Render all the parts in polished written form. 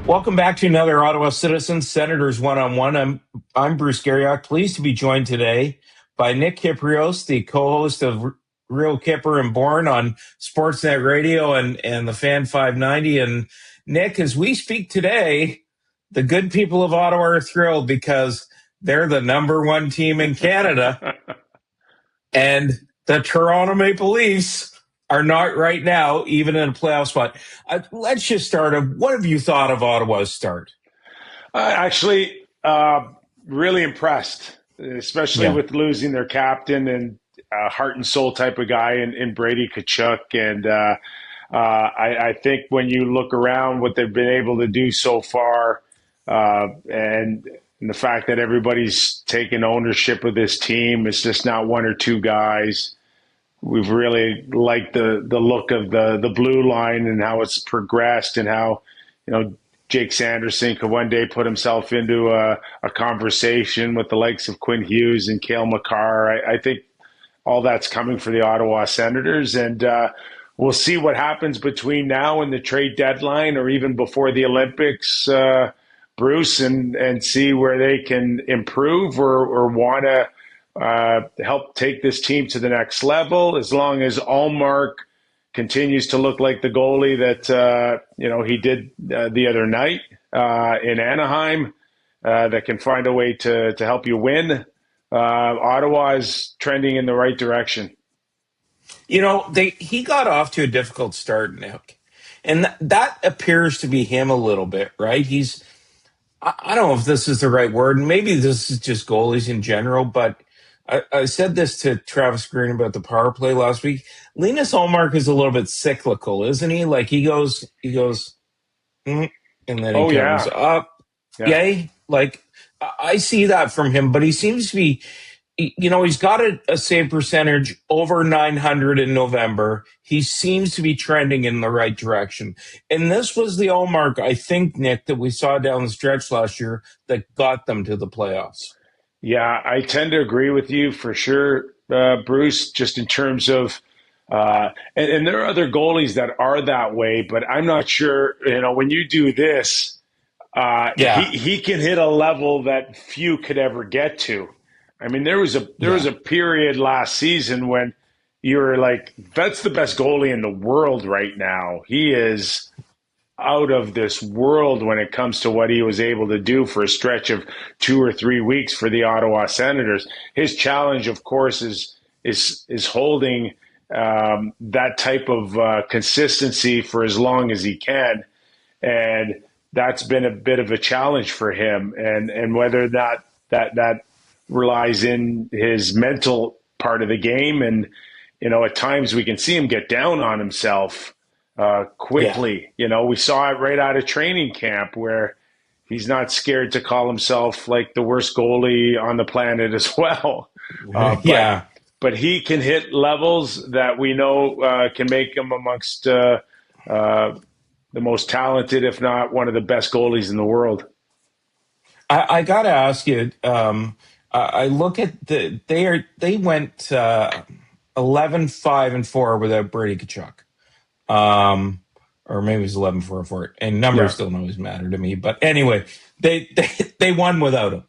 Welcome back to another Ottawa Citizens Senators One-on-One. I'm Bruce Garrioch, pleased to be joined today by Nick Kypreos, the co-host of Real Kyper and Bourne on Sportsnet Radio and the Fan 590. And Nick, as we speak today, the good people of Ottawa are thrilled because they're the number one team in Canada. And the Toronto Maple Leafs are not right now, even in a playoff spot. Let's just start. What have you thought of Ottawa's start? Actually, really impressed, especially with losing their captain and heart and soul type of guy in Brady Tkachuk. And I think when you look around what they've been able to do so far, and the fact that everybody's taken ownership of this team, it's just not one or two guys. We've really liked the look of the blue line and how it's progressed, and how, Jake Sanderson could one day put himself into a conversation with the likes of Quinn Hughes and Cale Makar. I think all that's coming for the Ottawa Senators, and we'll see what happens between now and the trade deadline, or even before the Olympics, Bruce, and see where they can improve or want to help take this team to the next level. As long as Ullmark continues to look like the goalie that he did the other night in Anaheim, that can find a way to help you win, Ottawa is trending in the right direction. He got off to a difficult start, Nick, and that appears to be him a little bit, right? I don't know if this is the right word, and maybe this is just goalies in general, but I said this to Travis Green about the power play last week. Linus Ullmark is a little bit cyclical, isn't he? Like he goes, and then he comes up. Yeah. Like I see that from him, but he seems to be, he's got a save percentage over 900 in November. He seems to be trending in the right direction. And this was the Ullmark, I think, Nick, that we saw down the stretch last year that got them to the playoffs. Yeah, I tend to agree with you for sure, Bruce, just in terms of, and there are other goalies that are that way, but I'm not sure, when you do this, he can hit a level that few could ever get to. I mean, there was a period last season when you were like, that's the best goalie in the world right now. He is out of this world when it comes to what he was able to do for a stretch of 2 or 3 weeks for the Ottawa Senators. His challenge, of course, is holding that type of consistency for as long as he can, and that's been a bit of a challenge for him. And whether that relies in his mental part of the game, and at times we can see him get down on himself quickly. We saw it right out of training camp, where he's not scared to call himself like the worst goalie on the planet as well. But he can hit levels that we know can make him amongst the most talented, if not one of the best goalies in the world. I got to ask you, I look at they went 11-5-4 without Brady Tkachuk. Or maybe it was 11-4-4, and numbers don't always matter to me. But anyway, they won without him.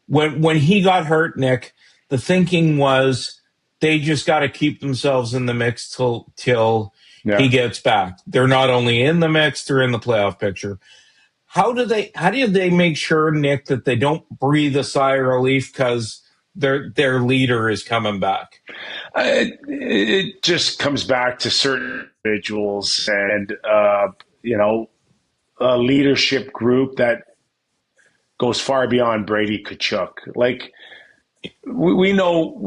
When he got hurt, Nick, the thinking was they just got to keep themselves in the mix till he gets back. They're not only in the mix, they're in the playoff picture. How do they make sure, Nick, that they don't breathe a sigh of relief because their leader is coming back? It just comes back to certain individuals and a leadership group that goes far beyond Brady Tkachuk. Like we know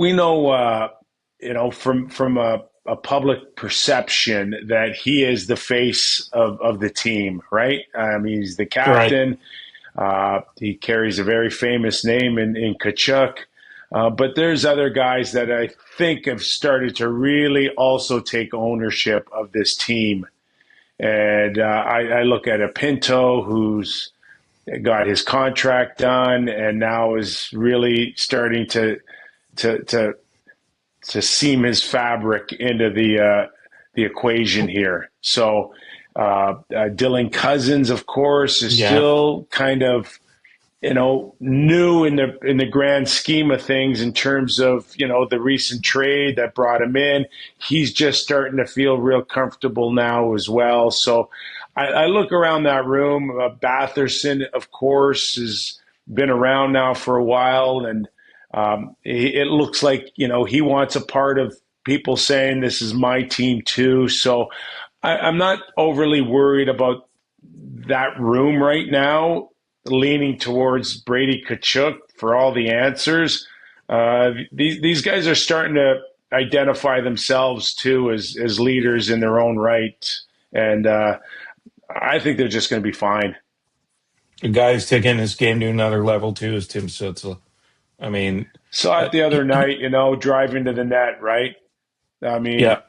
from a public perception that he is the face of the team, right? I mean, he's the captain. Right. He carries a very famous name in Tkachuk. But there's other guys that I think have started to really also take ownership of this team. And I look at a Pinto who's got his contract done and now is really starting to seam his fabric into the equation here. So Dylan Cousins, of course, is Yeah. still kind of new in the grand scheme of things in terms of the recent trade that brought him in. He's just starting to feel real comfortable now as well. So I look around that room. Batherson, of course, has been around now for a while, and it looks like he wants a part of people saying this is my team too. So I'm not overly worried about that room right now, leaning towards Brady Tkachuk for all the answers. These guys are starting to identify themselves too as leaders in their own right, and I think they're just going to be fine. The guy who's taking his game to another level too is Tim Stützle. I mean, Saw it the other night, driving to the net, right? I mean, yeah.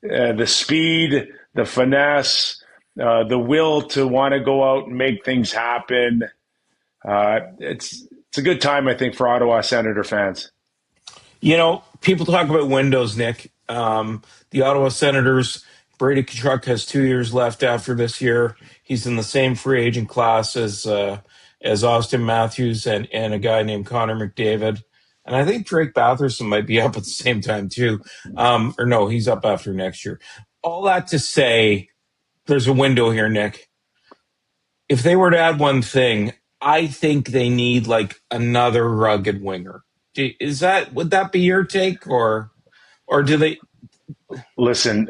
the speed, the finesse, the will to want to go out and make things happen. It's a good time, I think, for Ottawa Senator fans. People talk about windows, Nick. The Ottawa Senators, Brady Tkachuk has 2 years left after this year. He's in the same free agent class as Austin Matthews and a guy named Connor McDavid. And I think Drake Batherson might be up at the same time too. Or no, he's up after next year. All that to say, there's a window here, Nick. If they were to add one thing, I think they need like another rugged winger. Would that be your take, or do they? Listen,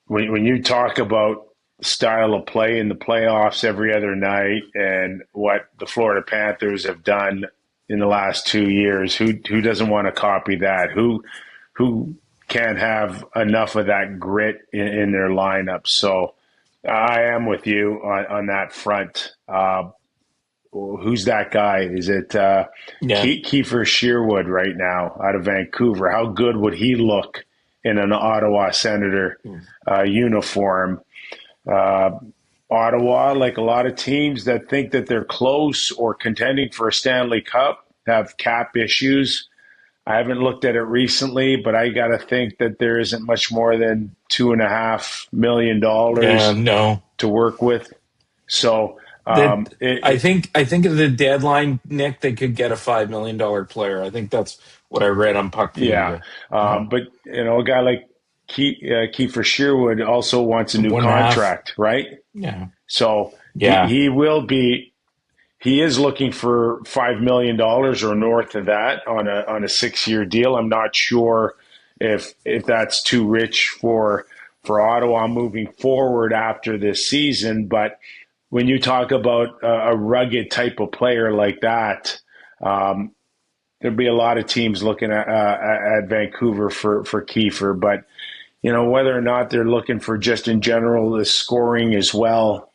when you talk about style of play in the playoffs every other night and what the Florida Panthers have done in the last 2 years, who doesn't want to copy that? Who can't have enough of that grit in their lineup? So I am with you on that front. Who's that guy? Is it Yeah, Kiefer Sherwood right now out of Vancouver? How good would he look in an Ottawa Senator uniform? Ottawa, like a lot of teams that think that they're close or contending for a Stanley Cup, have cap issues. I haven't looked at it recently, but I got to think that there isn't much more than $2.5 million yeah, no. to work with. So That I think of the deadline, Nick, they could get a $5 million player. I think that's what I read on yeah, Puckpedia. Yeah, but a guy like Kiefer Sherwood also wants a new 1.5. contract, right? Yeah, So yeah, he will be. He is looking for $5 million or north of that on a 6 year deal. I'm not sure if that's too rich for Ottawa moving forward after this season. But when you talk about a rugged type of player like that, there'd be a lot of teams looking at Vancouver for Kiefer. But whether or not they're looking for just in general the scoring as well.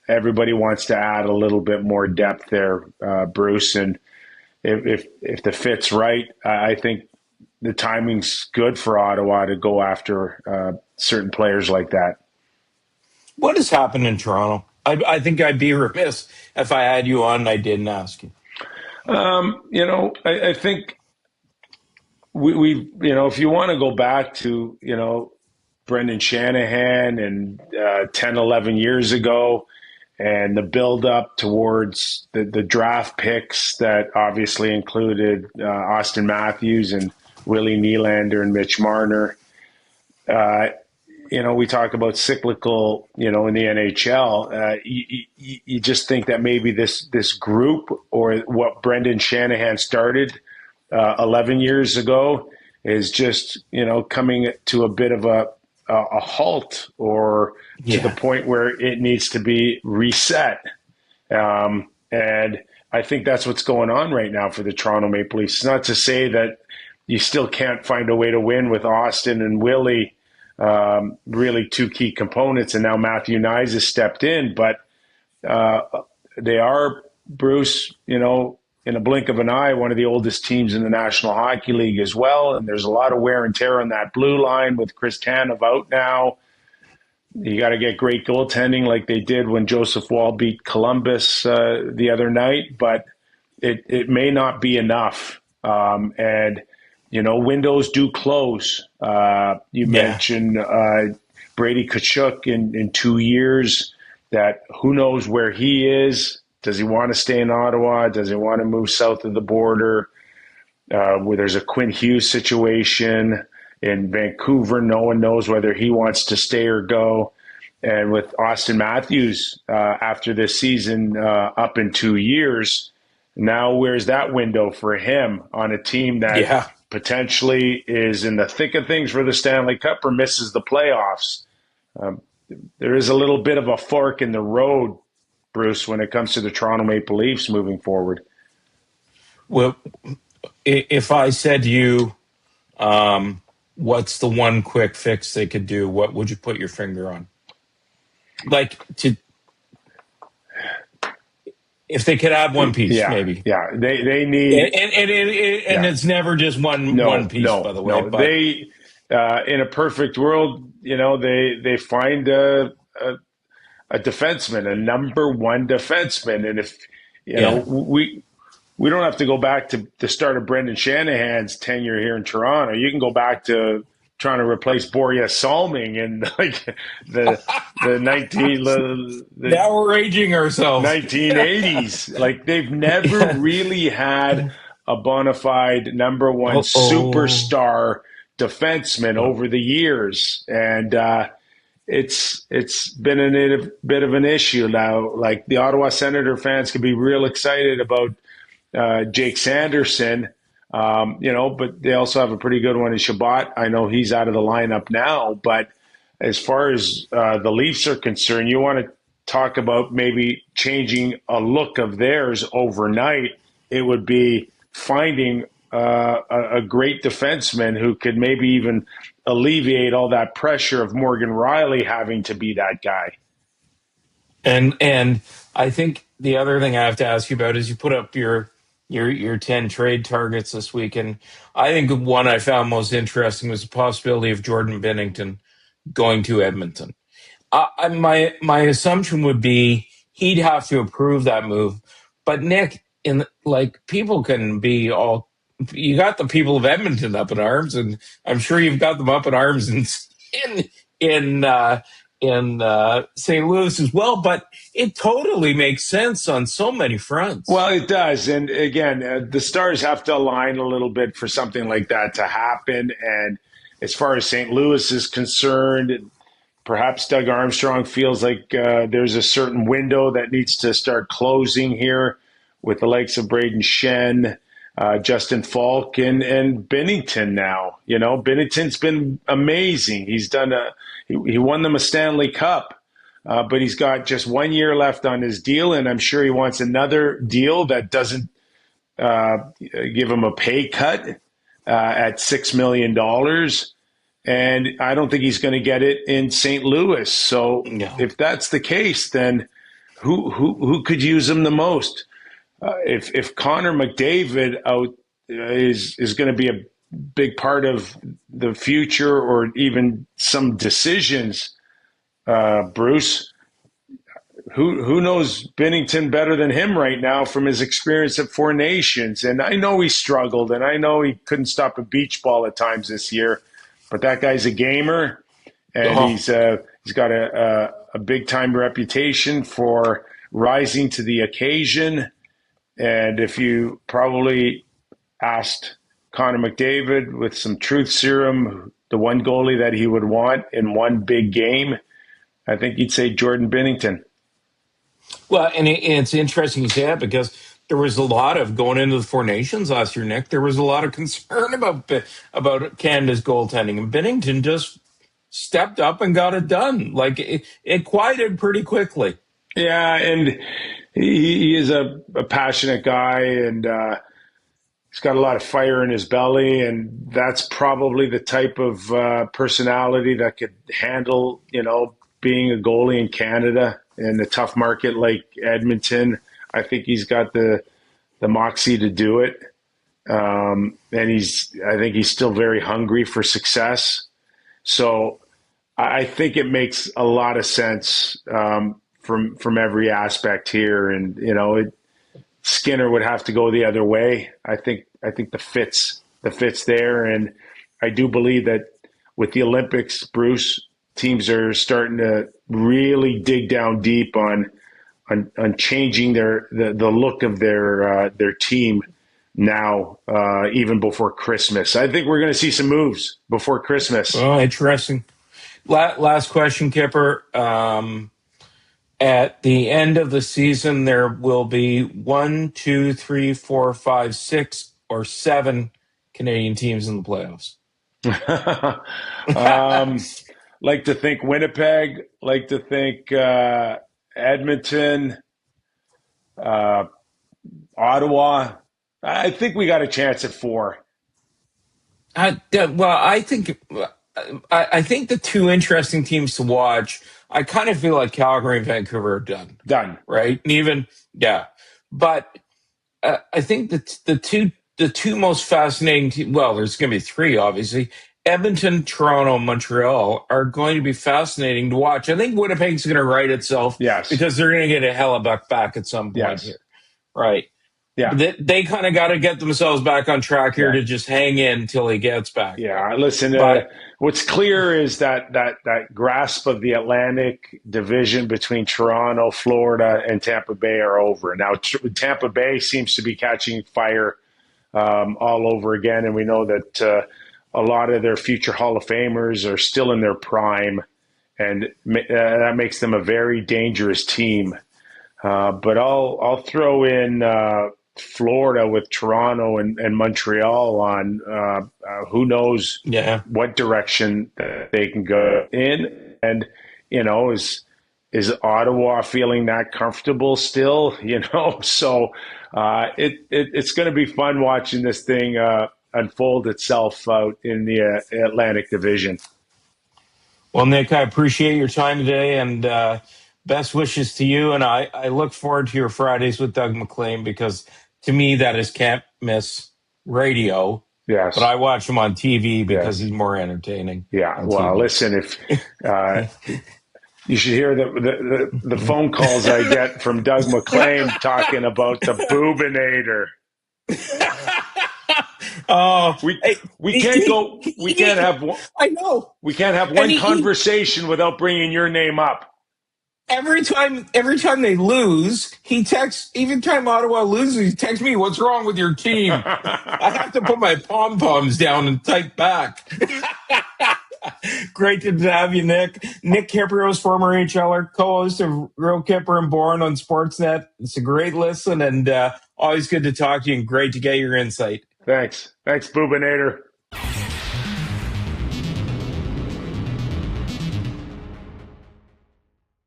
Everybody wants to add a little bit more depth there, Bruce. And if the fit's right, I think the timing's good for Ottawa to go after certain players like that. what has happened in Toronto? I think I'd be remiss if I had you on and I didn't ask you. I think we if you want to go back to Brendan Shanahan and 10, 11 years ago, and the build up towards the draft picks that obviously included Austin Matthews and Willie Nylander and Mitch Marner. We talk about cyclical, in the NHL. You just think that maybe this group or what Brendan Shanahan started 11 years ago is just, coming to a bit of a halt or to the Yeah, point where it needs to be reset. And I think that's what's going on right now for the Toronto Maple Leafs. It's not to say that you still can't find a way to win with Austin and Willie, really two key components. And now Matthew Nyes has stepped in, but they are, Bruce, in a blink of an eye, one of the oldest teams in the National Hockey League as well. And there's a lot of wear and tear on that blue line with Chris Tanev out now. You got to get great goaltending like they did when Joseph Wall beat Columbus the other night, but it may not be enough. And windows do close. You yeah, mentioned Brady Tkachuk in 2 years. That who knows where he is? Does he want to stay in Ottawa? Does he want to move south of the border? Where there's a Quinn Hughes situation in Vancouver, no one knows whether he wants to stay or go. And with Austin Matthews after this season up in 2 years, now where's that window for him on a team that Yeah. potentially is in the thick of things for the Stanley Cup or misses the playoffs? There is a little bit of a fork in the road, Bruce, when it comes to the Toronto Maple Leafs moving forward. Well, if I said to you, what's the one quick fix they could do, what would you put your finger on? Like, if they could add one piece, maybe. Yeah, they need, and it's never just one piece, by the way. No, but they in a perfect world, they find a defenseman, a number one defenseman, and if we don't have to go back to the start of Brendan Shanahan's tenure here in Toronto. You can go back to trying to replace Borja Salming in like the 19 now we're aging ourselves. 1980s. Like they've never really had a bona fide number one superstar defenseman over the years, and it's been a bit of an issue now. Like the Ottawa Senator fans could be real excited about Jake Sanderson, but they also have a pretty good one in Shabbat. I know he's out of the lineup now, but as far as the Leafs are concerned, you want to talk about maybe changing a look of theirs overnight. It would be finding a great defenseman who could maybe even alleviate all that pressure of Morgan Riley having to be that guy. And I think the other thing I have to ask you about is you put up your 10 trade targets this week. And I think the one I found most interesting was the possibility of Jordan Binnington going to Edmonton. My assumption would be he'd have to approve that move. But Nick, people can be all, you got the people of Edmonton up in arms, and I'm sure you've got them up in arms in St. Louis as well, but it totally makes sense on so many fronts. Well, it does. And again, the stars have to align a little bit for something like that to happen. And as far as St. Louis is concerned, perhaps Doug Armstrong feels like there's a certain window that needs to start closing here with the likes of Braden Shen, Justin Falk, and Binnington now. Binnington's been amazing. He's done he won them a Stanley Cup, but he's got just 1 year left on his deal, and I'm sure he wants another deal that doesn't give him a pay cut at $6 million. And I don't think he's going to get it in St. Louis. So if that's the case, then who could use him the most? If Connor McDavid is going to be a big part of the future or even some decisions, Bruce, who knows Binnington better than him right now from his experience at Four Nations? And I know he struggled, and I know he couldn't stop a beach ball at times this year, but that guy's a gamer, and he's got a big time reputation for rising to the occasion. And if you probably asked Connor McDavid with some truth serum, the one goalie that he would want in one big game, I think he'd say Jordan Binnington. Well, and it's interesting you say that because there was a lot of going into the Four Nations last year, Nick. There was a lot of concern about Canada's goaltending, and Binnington just stepped up and got it done. Like it quieted pretty quickly. Yeah, and he is a passionate guy, and he's got a lot of fire in his belly, and that's probably the type of personality that could handle, being a goalie in Canada in a tough market like Edmonton. I think he's got the moxie to do it, and I think he's still very hungry for success. So I think it makes a lot of sense from every aspect here, and Skinner would have to go the other way. I think the fit's there, and I do believe that with the Olympics, Bruce, teams are starting to really dig down deep on changing the look of their team now, even before Christmas. I think we're going to see some moves before Christmas. Oh, interesting. Last question, Kipper. At the end of the season, there will be 1, 2, 3, 4, 5, 6, or 7 Canadian teams in the playoffs. Like to think Winnipeg, like to think Edmonton, Ottawa. I think we got a chance at 4. I think the two interesting teams to watch. I kind of feel like Calgary and Vancouver are done, Done. right? And even but I think that the two most fascinating. Well, there's going to be 3, obviously. Edmonton, Toronto, Montreal are going to be fascinating to watch. I think Winnipeg's going to right itself, Yes, because they're going to get a Hellebuck back at some point here, right? Yeah. They kind of got to get themselves back on track here Yeah. to just hang in until he gets back. Yeah, listen. But What's clear is that grasp of the Atlantic Division between Toronto, Florida, and Tampa Bay are over. Now, Tampa Bay seems to be catching fire all over again, and we know that a lot of their future Hall of Famers are still in their prime, and that makes them a very dangerous team. But I'll throw in Florida with Toronto and Montreal on who knows what direction they can go in. And, is Ottawa feeling that comfortable still? So it's going to be fun watching this thing unfold itself out in the Atlantic Division. Well, Nick, I appreciate your time today, and best wishes to you. And I look forward to your Fridays with Doug McLean, because to me, that is can't miss radio. Yes. But I watch him on TV because he's more entertaining. Yeah. Well, listen, if you should hear the phone calls I get from Doug McLean talking about the Boobinator. We can't have one. I know. We can't have one conversation without bringing your name up. Every time they lose, he texts. Even time Ottawa loses, he texts me, "What's wrong with your team?" I have to put my pom-poms down and type back. Great to have you, Nick. Nick Kypreos, former HLer, co-host of Real Kyper and Bourne on Sportsnet. It's a great listen, and always good to talk to you, and great to get your insight. Thanks, Boobinator.